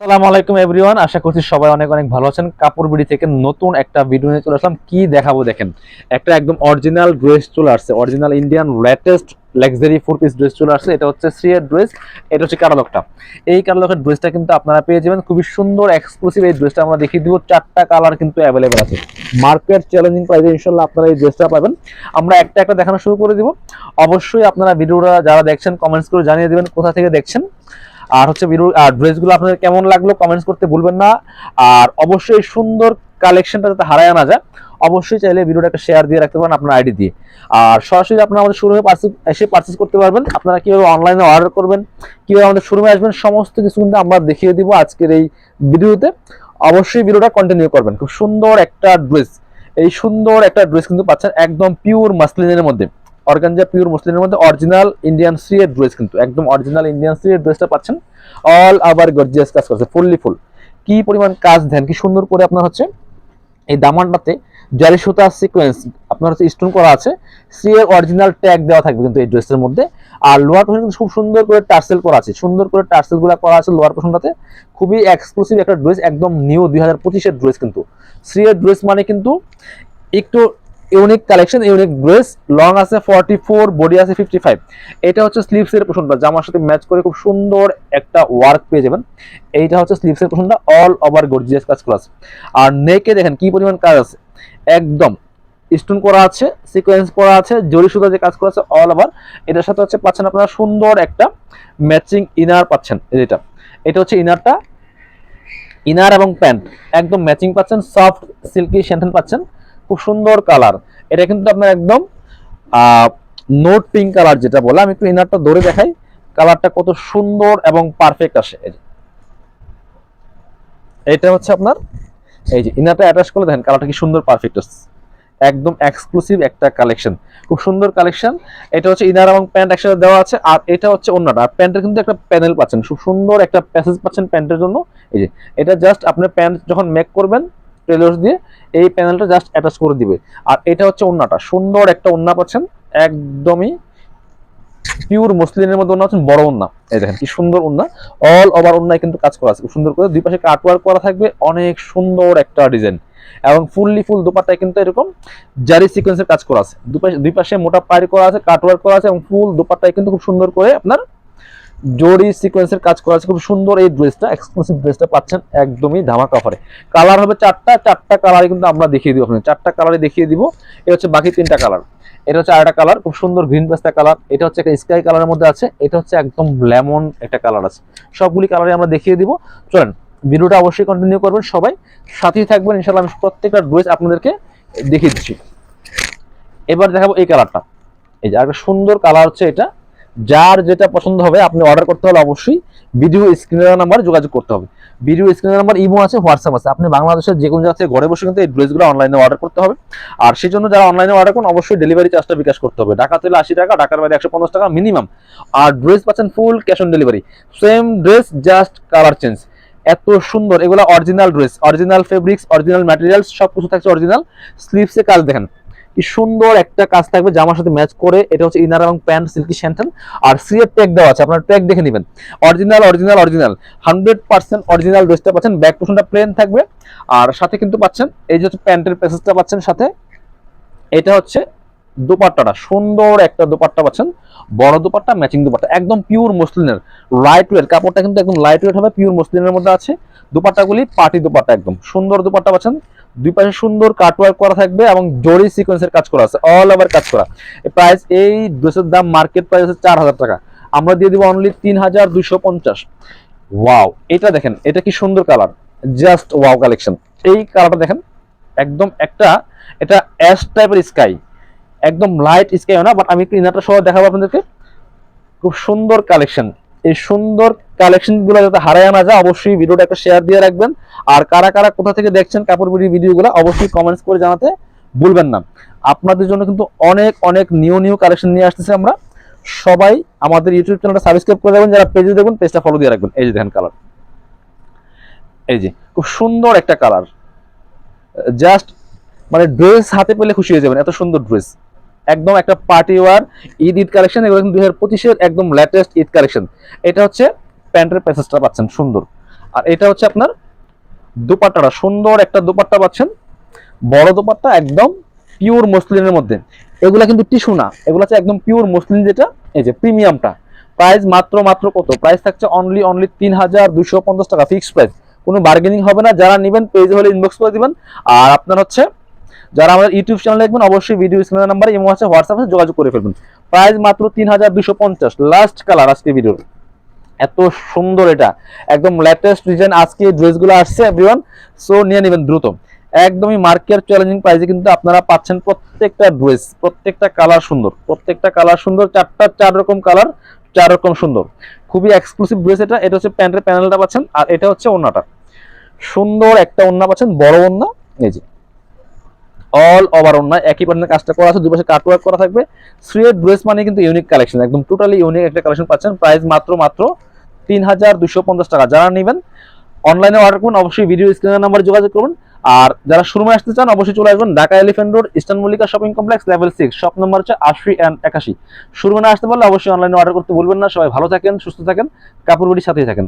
আসসালামু আলাইকুম এভরিওয়ান, আশা করছি সবাই অনেক অনেক ভালো আছেন। কাপড় বিডি থেকে নতুন একটা ভিডিও নিয়ে চলে আসলাম। কি দেখাবো দেখেন, একটা একদম অরিজিনাল ড্রেস চলে আসছে, original Indian latest luxury 4 piece dress চলে আসছে। এটা হচ্ছে সিয়ের ড্রেস, এটা হচ্ছে ক্যাটালগটা। এই ক্যাটালগের ড্রেসটা কিন্তু আপনারা পেয়ে যাবেন খুবই সুন্দর এক্সক্লুসিভ। এই ড্রেসটা আমরা দেখিয়ে দিব, 4টা কালার কিন্তু অ্যাভেলেবেল আছে। মার্কেট চ্যালেঞ্জিং প্রাইসে ইনশাল্লাহ আপনারা এই ড্রেসটা পাবেন। আমরা একটা একটা দেখানো শুরু করে দিব। অবশ্যই আপনারা ভিডিওটা যারা দেখছেন কমেন্টস করে জানিয়ে দেবেন কোথা থেকে দেখছেন, আর হচ্ছে ড্রেসগুলো আপনাদের কেমন লাগলো কমেন্টস করতে ভুলবেন না। আর অবশ্যই সুন্দর কালেকশনটা যাতে হারায় না যায়, অবশ্যই চাইলে ভিডিওটা একটা শেয়ার দিয়ে রাখতে পারেন আপনার আইডি দিয়ে। আর সরাসরি আপনারা আমাদের শোরুমে এসে পারচেস করতে পারবেন। আপনারা কিভাবে অনলাইনে অর্ডার করবেন, কিভাবে আমাদের শোরুমে আসবেন, সমস্ত কিছু কিন্তু আমরা দেখিয়ে দিব আজকের এই ভিডিওতে। অবশ্যই ভিডিওটা কন্টিনিউ করবেন। খুব সুন্দর একটা ড্রেস, এই সুন্দর একটা ড্রেস কিন্তু পাচ্ছেন একদম পিওর মাসলিনের মধ্যে, অর্গানজা পিওর মসলিনের মধ্যে অরিজিনাল ইন্ডিয়ান সিয়ের ড্রেস, কিন্তু একদম অরিজিনাল ইন্ডিয়ান সিয়ের ড্রেসটা পাচ্ছেন। অল আবার গর্জিয়াস কাজ করছে, ফুললি ফুল। কি পরিমাণ কাজ দেন, কি সুন্দর করে আপনার হচ্ছে এই দামানটাতে জারি সুতা সিকোয়েন্স আপনার হচ্ছে স্টোন করা আছে। সিয়ের অরিজিনাল ট্যাগ দেওয়া থাকবে কিন্তু এই ড্রেসের মধ্যে। আর লোয়ার পোর্শন কিন্তু খুব সুন্দর করে টার্সেল করা আছে, সুন্দর করে টার্সেল গুলো করা আছে লোয়ার পোর্শনটাতে। খুবই এক্সক্লুসিভ একটা ড্রেস, একদম নিউ 2025-এর ড্রেস কিন্তু। সিয়ের ড্রেস মানে কিন্তু একটু unique collection, unique dress. Long আছে 44, বডি আছে 55। এটা হচ্ছে স্লিভসের পোর্শনটা, জামার সাথে ম্যাচ করে খুব সুন্দর একটা ওয়ার্ক পেয়ে যাবেন। এইটা হচ্ছে স্লিভসের পোর্শনটা, অল ওভার গর্জিয়াস কাজ করা আছে। আর নেকে দেখেন কি পরিমাণ কাজ আছে, একদম স্টোন করা আছে, সিকোয়েন্স করা আছে, জরি সুতা যে কাজ করা আছে অল ওভার। এটার সাথে হচ্ছে পাচ্ছেন আপনারা সুন্দর একটা ম্যাচিং ইনার পাচ্ছেন। এটা এটা হচ্ছে ইনারটা, ইনার এবং প্যান্ট একদম ম্যাচিং পাচ্ছেন, সফট সিল্কি শ্যান্টেন পাচ্ছেন, খুব সুন্দর কালার। এটা কিন্তু আপনার একদম নোট পিঙ্ক কালার যেটা বলে। আমি একটু ইনারটা ধরে দেখাই, কালারটা কত সুন্দর এবং পারফেক্ট আসে। এটা হচ্ছে আপনার এই যে ইনারটা অ্যাটাচ করে দেখেন কালারটা কি সুন্দর পারফেক্ট আসছে, একদম এক্সক্লুসিভ একটা কালেকশন, খুব সুন্দর কালেকশন। এটা হচ্ছে ইনার এবং প্যান্ট একসাথে দেওয়া আছে। আর এটা হচ্ছে ওন্নাটা, আর প্যান্টের কিন্তু একটা প্যানেল পাচ্ছেন, খুব সুন্দর একটা প্যাসেজ পাচ্ছেন প্যান্টের জন্য। এই যে এটা জাস্ট আপনার প্যান্ট যখন মেক করবেন টেলর্স দিয়ে, এই প্যানেলটা জাস্ট অ্যাটাচ করে দিবে। আর এটা হচ্ছে ওন্নাটা, সুন্দর একটা ওন্না পাচ্ছেন, একদমই পিওর মসলিনের মধ্যে ওন্না পাচ্ছেন, বড় ওন্না। এই দেখেন কি সুন্দর ওন্না, অল ওভার ওন্নায় কিন্তু কাজ করা আছে খুব সুন্দর করে। দুই পাশে কাটওয়ার্ক করা থাকবে, অনেক সুন্দর একটা ডিজাইন। এবং ফুললি ফুল দোপাট্টায় কিন্তু এরকম জারি সিকোয়েন্সের কাজ করা আছে, দুই পাশে মোটা পাড়ি করা আছে, কাটওয়ার্ক করা আছে, এবং ফুল দোপাট্টায় কিন্তু খুব সুন্দর করে আপনার জরি সিকোয়েন্সের কাজ করা আছে। খুব সুন্দর এই ড্রেসটা, এক্সক্লুসিভ ড্রেসটা পাচ্ছেন একদমই ধামাকা অফারে। কালার হবে চারটা কালারই কিন্তু আমরা দেখিয়ে দিব আপনাদের, 4টা কালারই দেখিয়ে দিব। এটা হচ্ছে বাকি 3টা কালার। এটা হচ্ছে আরেকটা কালার, খুব সুন্দর গ্রিন পেস্তা কালার। এটা হচ্ছে একটা স্কাই কালারের মধ্যে আছে। এটা হচ্ছে একদম লেমন একটা কালার আছে। সবগুলি কালারই আমরা দেখিয়ে দিব। চলেন ভিডিওটা অবশ্যই কন্টিনিউ করবেন, সবাই সাথেই থাকবেন ইনশাআল্লাহ। আমি প্রত্যেকটা ড্রেস আপনাদেরকে দেখিয়ে দিচ্ছি। এবার দেখাবো এই কালারটা। এই যে আরেকটা সুন্দর কালার হচ্ছে এটা। যার যেটা পছন্দ হবে আপনি অর্ডার করতে হলে অবশ্যই ভিডিও স্ক্রিনের নাম্বার যোগাযোগ করতে হবে। ভিডিও স্ক্রিনের নাম্বার ইমো আছে, হোয়াটসঅ্যাপ আছে। আপনি বাংলাদেশের যে কোনো জায়গা থেকে ঘরে বসে কিন্তু এই ড্রেসগুলো অনলাইনে অর্ডার করতে হবে। আর সেই জন্য যারা অনলাইনে অর্ডার করুন অবশ্যই ডেলিভারি চার্জটা বিকাশ করতে হবে। ঢাকা থেকে 80 টাকা, ঢাকার বাইরে 150 টাকা মিনিমাম। আর ড্রেস পাচ্ছেন full cash on delivery. Same dress, just colour change. এত সুন্দর এগুলো original dress, original fabrics, original materials, সব কিছু থাকছে অরিজিনাল। স্লিভসে কাজ দেখেন কি সুন্দর একটা কাজ থাকবে জামার সাথে ম্যাচ করে। এটা হচ্ছে ইনার এবং প্যান্ট সিল্কি শ্যান্টেন। আর সিএর ট্যাগ দেওয়া আছে, আপনার ট্যাগ দেখে নেবেন। অরিজিনাল অরিজিনাল অরিজিনাল 100% অরিজিনাল ড্রেসটা পাচ্ছেন। ব্যাক পোর্শনটা প্লেন থাকবে, আর সাথে কিন্তু পাচ্ছেন এই যে হচ্ছে প্যান্টের প্যাসেজটা পাচ্ছেন সাথে। এটা হচ্ছে দোপাট্টাটা, সুন্দর একটা দোপাট্টা পাচ্ছেন, বড় দোপাট্টা, ম্যাচিং দোপাট্টা, একদম পিওর মসলিনের লাইট ওয়েট। কাপড়টা কিন্তু একদম লাইট ওয়েট হবে, পিওর মসলিনের মধ্যে আছে। দোপাট্টাগুলি পার্টি দোপাট্টা, একদম সুন্দর দোপাট্টা পাচ্ছেন। দুই পাশে সুন্দর কাটওয়ার্ক করা থাকবে এবং জরি সিকোয়েন্সের কাজ করা আছে, অল ওভার কাজ করা। প্রাইস, এই ড্রেসের দাম মার্কেট প্রাইস আছে 4000 টাকা, আমরা দিয়ে দিব অনলি 3250। ওয়াও, এটা দেখেন, এটা কি সুন্দর কালার, জাস্ট ওয়াও কালেকশন। এই কালারটা দেখেন, একদম একটা এটা অ্যাশ টাইপের স্কাই, একদম লাইট স্কাই না, বাট আমি একটু ইনারটা সহ দেখাবো আপনাদেরকে। খুব সুন্দর কালেকশন। এই সুন্দর কালেকশন গুলো যাতে হারায় না যায় অবশ্যই ভিডিওটা একটা শেয়ার দিয়ে রাখবেন। আর কারা কারা কোথা থেকে দেখছেন কাপড় বিডি ভিডিওগুলো অবশ্যই কমেন্টস করে জানাতে ভুলবেন না। আপনাদের জন্য কিন্তু অনেক অনেক নিউ নিউ কালেকশন নিয়ে আসতেছি আমরা। সবাই আমাদের ইউটিউব চ্যানেলটা সাবস্ক্রাইব করে দেবেন, যারা পেজে দেখবেন পেজটা ফলো দিয়ে রাখবেন। এই যে দেখেন কালার, এই যে খুব সুন্দর একটা কালার, জাস্ট মানে ড্রেস হাতে পেলে খুশি হয়ে যাবেন, এত সুন্দর ড্রেস। একদম একটা পার্টি ওয়ার ঈদ কালেকশন, এগুলো কিন্তু 2025-এর একদম লেটেস্ট ঈদ কালেকশন। এটা হচ্ছে প্যান্টের প্যাসেজটা পাচ্ছেন সুন্দর, আর এটা হচ্ছে আপনার দোপাট্টাটা, সুন্দর একটা দোপাট্টা পাচ্ছেন, বড় দোপাট্টা, একদম পিওর মসলিনের মধ্যে। এগুলা কিন্তু টিস্যু না, এগুলো হচ্ছে একদম পিওর মসলিন, যেটা এই যে প্রিমিয়ামটা। প্রাইস মাত্র মাত্র কত, প্রাইস থাকছে অনলি অনলি 3250 টাকা, ফিক্সড প্রাইস, কোনো বার্গেনিং হবে না। যারা নেবেন পেজে হলে ইনবক্স করে দিবেন। আর আপনার হচ্ছে যারা আমাদের ইউটিউব চ্যানেল দেখবেন অবশ্যই ভিডিও স্ক্রিনের নাম্বারে ইমো আছে, হোয়াটসঅ্যাপে যোগাযোগ করে ফেলবেন। প্রাইস মাত্র 3250, লাস্ট কালার আজকে ভিডিওর। এত সুন্দর, এটা একদম লেটেস্ট ডিজাইন আজকে ড্রেসগুলো আসছে এভরিওয়ান, সো নিয়ে নেবেন দ্রুত। একদমই মার্কেট চ্যালেঞ্জিং প্রাইসে কিন্তু আপনারা পাচ্ছেন প্রত্যেকটা ড্রেস, প্রত্যেকটা কালার সুন্দর, প্রত্যেকটা কালার সুন্দর, চার রকম কালার, চার রকম সুন্দর, খুবই এক্সক্লুসিভ ড্রেস এটা। এটা হচ্ছে প্যান্টের প্যানেলটা পাচ্ছেন, আর এটা হচ্ছে ওন্নাটা, সুন্দর একটা ওন্না পাচ্ছেন, বড় ওন্না, এই যে অল ওভার ওন্না একই প্যাটার্নের কাজটা করা আছে, দুই পাশে কাটওয়ার্ক করা থাকবে। থ্রিয়েড ড্রেস মানে কিন্তু ইউনিক কালেকশন, একদম টোটালি ইউনিক একটা কালেকশন পাচ্ছেন। প্রাইস মাত্র মাত্র 3250 টাকা। যারা নেবেন অনলাইনে অর্ডার করুন, অবশ্যই ভিডিও স্ক্রিনের নাম্বারে যোগাযোগ করুন। আর যারা শোরুমে আসতে চান অবশ্যই চলে আসবেন Dhaka elephant road, eastern Mallika shopping complex, level 6, shop number হচ্ছে 80 and 81। শোরুমে না আসতে পারলে অবশ্যই অনলাইনে অর্ডার করতে ভুলবেন না। সবাই ভালো থাকেন, সুস্থ থাকেন, কাপড় বাড়ির সাথেই থাকেন।